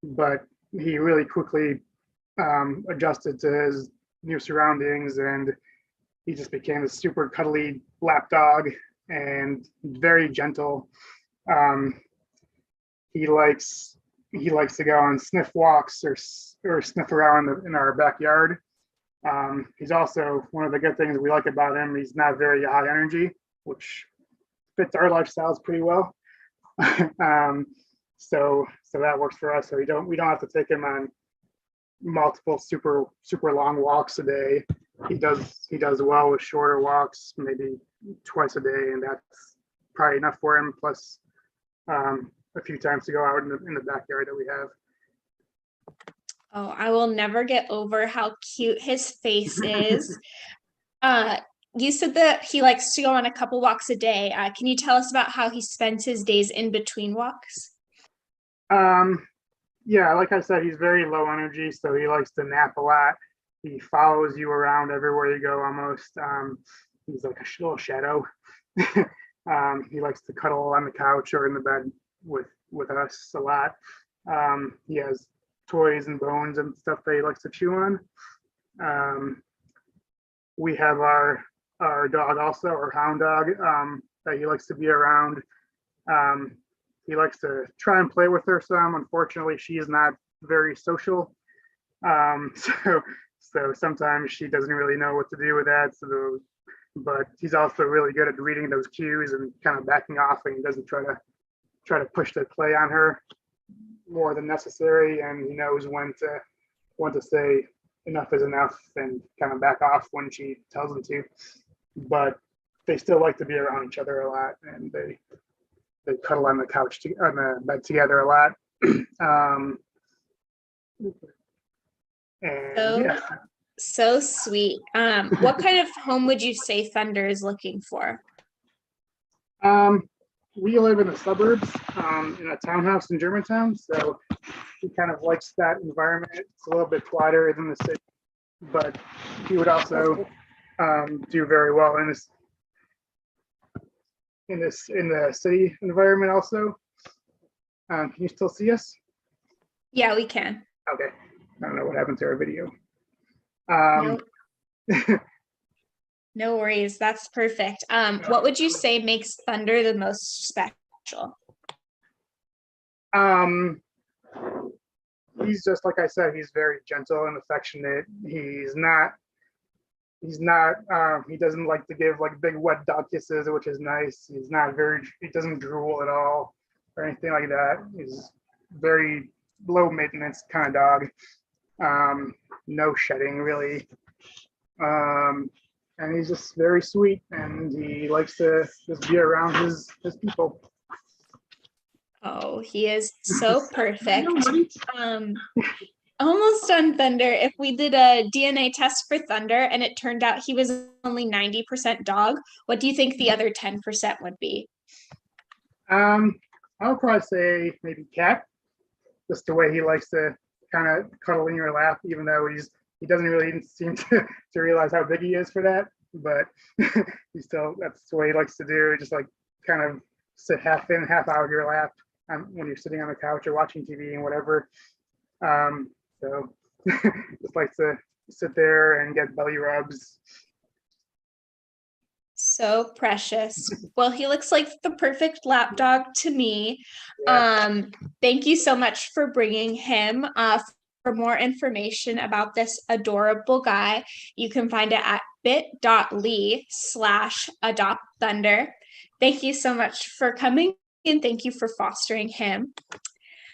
But he really quickly adjusted to his new surroundings, and he just became a super cuddly lap dog and very gentle. He likes to go on sniff walks or sniff around in our backyard. He's also, one of the good things we like about him, he's not very high energy, which fits our lifestyles pretty well. So that works for us. So we don't have to take him on multiple super long walks a day. He does well with shorter walks, maybe twice a day, and that's probably enough for him. Plus a few times to go out in the backyard that we have. Oh, I will never get over how cute his face is. You said that he likes to go on a couple walks a day. Can you tell us about how he spends his days in between walks? Yeah, like I said, he's very low energy, so he likes to nap a lot. He follows you around everywhere you go almost. He's like a little shadow. He likes to cuddle on the couch or in the bed with us a lot. He has toys and bones and stuff that he likes to chew on. We have our dog also, our hound dog, that he likes to be around. He likes to try and play with her some. Unfortunately, she is not very social. So sometimes she doesn't really know what to do with that. But he's also really good at reading those cues and kind of backing off, and he doesn't try to push the play on her more than necessary, and he knows when to say enough is enough and kind of back off when she tells him to. But they still like to be around each other a lot, and they cuddle on the couch on the bed together a lot. So sweet. What kind of home would you say Thunder is looking for? We live in the suburbs, in a townhouse in Germantown, so he kind of likes that environment. It's a little bit quieter than the city, but he would also do very well in the city environment also. Can you still see us? Yeah, we can. Okay. I don't know what happened to our video. No worries. That's perfect. What would you say makes Thunder the most special? He's just, like I said, he's very gentle and affectionate. He doesn't like to give like big wet dog kisses, which is nice. He doesn't drool at all or anything like that. He's very low maintenance kind of dog. No shedding really. And he's just very sweet, and he likes to just be around his people. Oh, he is so perfect. Almost done, Thunder. If we did a DNA test for Thunder and it turned out he was only 90% dog, what do you think the other 10% would be? I would probably say maybe cat. Just the way he likes to kind of cuddle in your lap, even though he doesn't really seem to realize how big he is for that, but that's the way he likes to do, just like kind of sit half in, half out of your lap when you're sitting on the couch or watching TV and whatever. So just likes to sit there and get belly rubs. So precious. Well, he looks like the perfect lap dog to me. Yeah. Thank you so much for bringing him. For more information about this adorable guy, you can find it at bit.ly/adoptthunder. Thank you so much for coming and thank you for fostering him.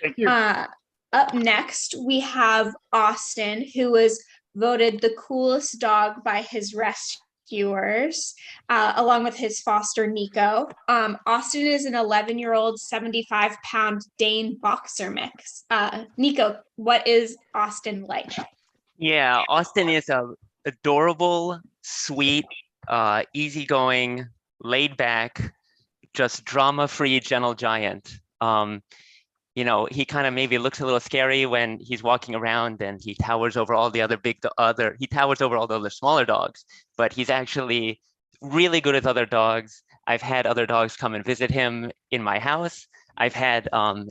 Thank you. Up next, we have Austin, who was voted the coolest dog by his rescuers, along with his foster, Nico. Austin is an 11-year-old, 75-pound Dane boxer mix. Nico, what is Austin like? Yeah, Austin is a adorable, sweet, easygoing, laid back, just drama-free gentle giant. You know, he kind of maybe looks a little scary when he's walking around and he towers over all the other he towers over all the other smaller dogs, but he's actually really good with other dogs. I've had other dogs come and visit him in my house. I've had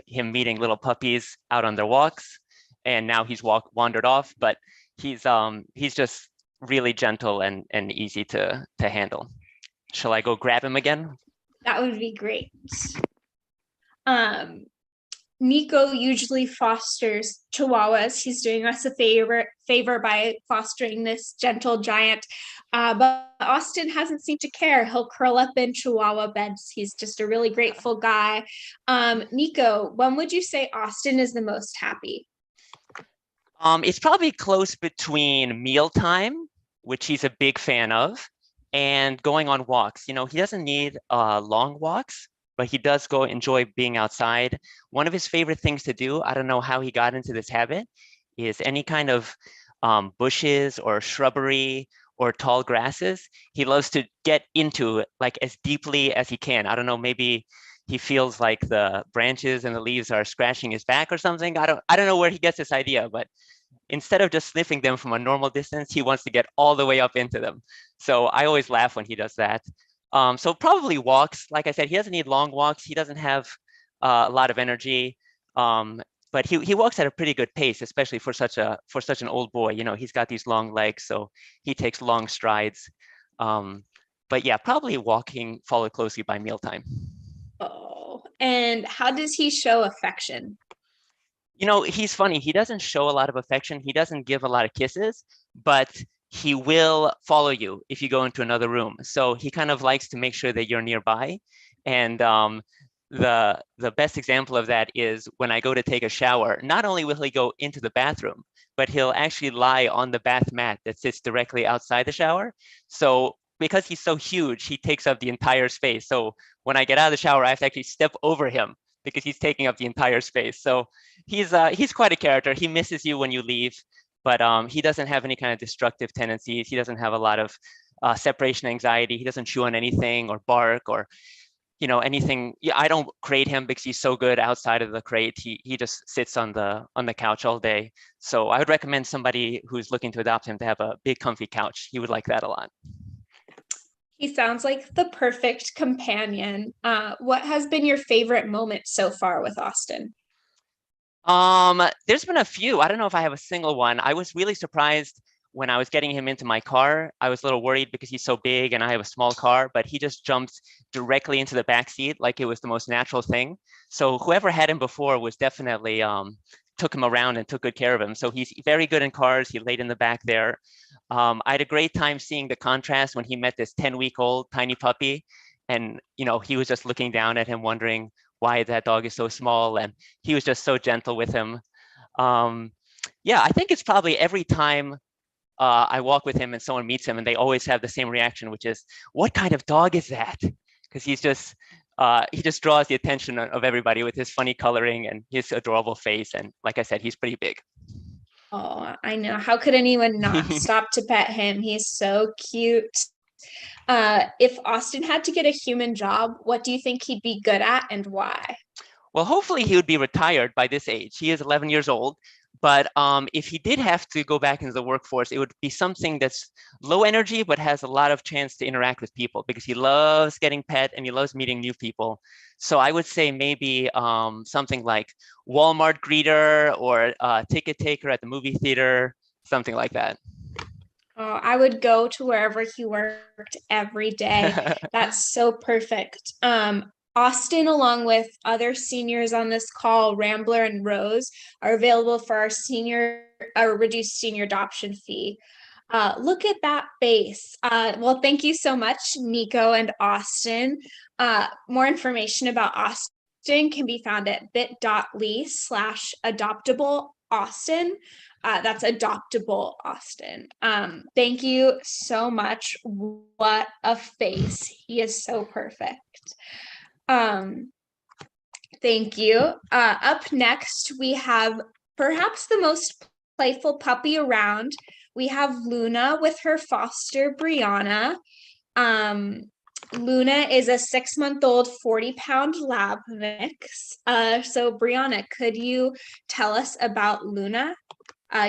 him meeting little puppies out on their walks, and now he's wandered off, but he's just really gentle and easy to handle. Shall I go grab him again? That would be great. Nico usually fosters Chihuahuas. He's doing us a favor by fostering this gentle giant, but Austin hasn't seemed to care. He'll curl up in Chihuahua beds. He's just a really grateful guy. Nico, when would you say Austin is the most happy? It's probably close between mealtime, which he's a big fan of, and going on walks. You know, he doesn't need long walks, but he does enjoy being outside. One of his favorite things to do, I don't know how he got into this habit, is any kind of bushes or shrubbery or tall grasses. He loves to get into it like as deeply as he can. I don't know, maybe he feels like the branches and the leaves are scratching his back or something. I don't know where he gets this idea, but instead of just sniffing them from a normal distance, he wants to get all the way up into them. So I always laugh when he does that. So probably walks. Like I said, he doesn't need long walks. He doesn't have a lot of energy, but he walks at a pretty good pace, especially for such an old boy. You know, he's got these long legs, so he takes long strides. But yeah, probably walking followed closely by mealtime. Oh, and how does he show affection? You know, he's funny. He doesn't show a lot of affection. He doesn't give a lot of kisses, but he will follow you if you go into another room. So he kind of likes to make sure that you're nearby. And the best example of that is when I go to take a shower, not only will he go into the bathroom, but he'll actually lie on the bath mat that sits directly outside the shower. So because he's so huge, he takes up the entire space. So when I get out of the shower, I have to actually step over him because he's taking up the entire space. So he's quite a character. He misses you when you leave, but he doesn't have any kind of destructive tendencies. He doesn't have a lot of separation anxiety. He doesn't chew on anything or bark or, you know, anything. Yeah, I don't crate him because he's so good outside of the crate. He just sits on the couch all day. So I would recommend somebody who's looking to adopt him to have a big comfy couch. He would like that a lot. He sounds like the perfect companion. What has been your favorite moment so far with Austin? There's been a few. I don't know if I have a single one. I was really surprised when I was getting him into my car. I was a little worried because he's so big and I have a small car, but he just jumped directly into the back seat like it was the most natural thing. So whoever had him before was definitely took him around and took good care of him. So he's very good in cars. He laid in the back there. I had a great time seeing the contrast when he met this 10-week-old tiny puppy. And, you know, he was just looking down at him, wondering why that dog is so small. And he was just so gentle with him. Yeah, I think it's probably every time I walk with him and someone meets him and they always have the same reaction, which is, what kind of dog is that? Because he just draws the attention of everybody with his funny coloring and his adorable face. And like I said, he's pretty big. Oh, I know. How could anyone not stop to pet him? He's so cute. If Austin had to get a human job, what do you think he'd be good at and why? Well, hopefully he would be retired by this age. He is 11 years old, But if he did have to go back into the workforce, it would be something that's low energy, but has a lot of chance to interact with people because he loves getting pet and he loves meeting new people. So I would say maybe something like Walmart greeter or ticket taker at the movie theater, something like that. Oh, I would go to wherever he worked every day. That's so perfect. Austin, along with other seniors on this call, Rambler and Rose, are available for our reduced senior adoption fee. Look at that face. Well, thank you so much, Nico and Austin. More information about Austin can be found at bit.ly/adoptable Austin. That's Adoptable Austin. Thank you so much. What a face. He is so perfect. Thank you. Up next, we have perhaps the most playful puppy around. We have Luna with her foster, Brianna. Luna is a 6-month-old, 40-pound lab mix. So Brianna, could you tell us about Luna?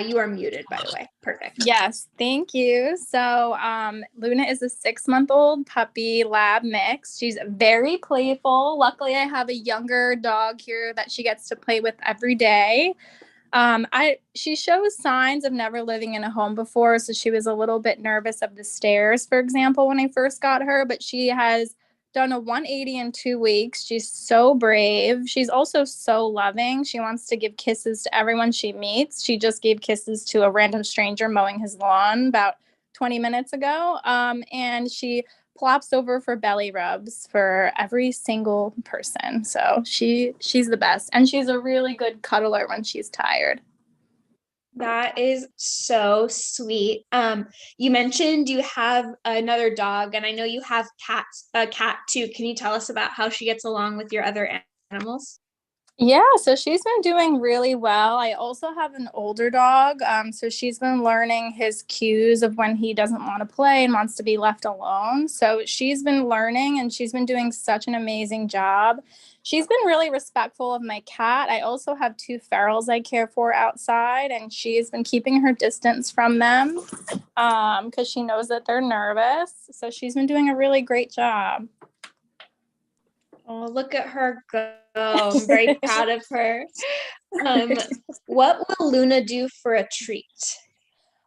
You are muted, by the way. Perfect. Yes, thank you. So Luna is a 6-month-old puppy lab mix. She's very playful. Luckily, I have a younger dog here that she gets to play with every day. She shows signs of never living in a home before, so she was a little bit nervous of the stairs, for example, when I first got her, but she has done a 180 in 2 weeks. She's so brave. She's also so loving. She wants to give kisses to everyone she meets. She just gave kisses to a random stranger mowing his lawn about 20 minutes ago. And she plops over for belly rubs for every single person. So she's the best. And she's a really good cuddler when she's tired. That is so sweet. You mentioned you have another dog, and I know you have a cat too. Can you tell us about how she gets along with your other animals? Yeah, so she's been doing really well. I also have an older dog, so she's been learning his cues of when he doesn't want to play and wants to be left alone. So she's been learning, and she's been doing such an amazing job. She's been really respectful of my cat. I also have 2 ferals I care for outside, and she's been keeping her distance from them because she knows that they're nervous. So she's been doing a really great job. Oh, look at her go. I'm very proud of her. What will Luna do for a treat?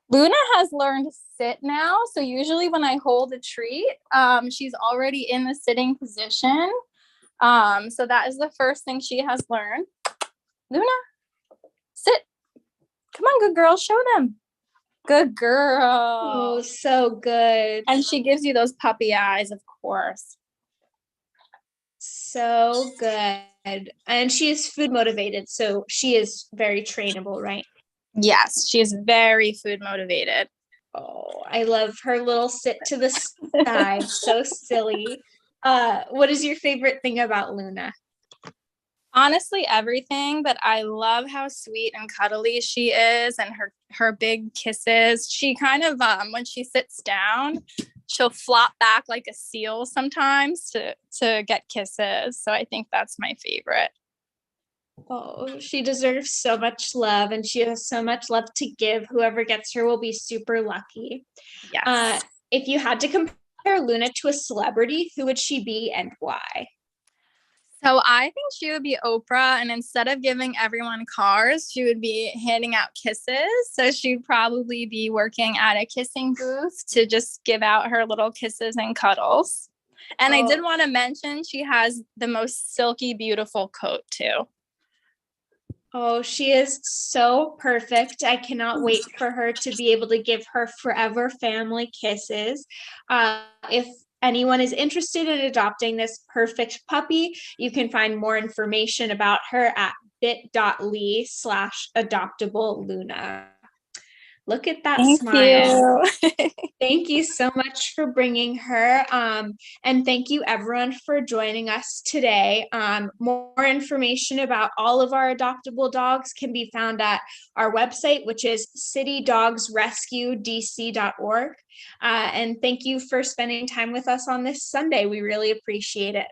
Luna has learned to sit now. So usually when I hold a treat, she's already in the sitting position. So that is the first thing she has learned. Luna, sit. Come on, good girl, show them. Good girl. Oh, so good. And she gives you those puppy eyes, of course. So good. And she is food motivated, so she is very trainable, right? Yes, she is very food motivated. Oh, I love her little sit to the side. So silly. What is your favorite thing about Luna? Honestly, everything, but I love how sweet and cuddly she is, and her big kisses. She kind of, when she sits down, she'll flop back like a seal sometimes to get kisses. So I think that's my favorite. Oh, she deserves so much love, and she has so much love to give. Whoever gets her will be super lucky. Yes. If you had to compare Luna to a celebrity, who would she be and why? So I think she would be Oprah, and instead of giving everyone cars, she would be handing out kisses. So she'd probably be working at a kissing booth to just give out her little kisses and cuddles. And I did want to mention she has the most silky, beautiful coat too. Oh, she is so perfect. I cannot wait for her to be able to give her forever family kisses. If anyone is interested in adopting this perfect puppy, you can find more information about her at bit.ly/adoptable Luna. Look at that smile. Thank you. Thank you so much for bringing her. And thank you everyone for joining us today. More information about all of our adoptable dogs can be found at our website, which is citydogsrescuedc.org. And thank you for spending time with us on this Sunday. We really appreciate it.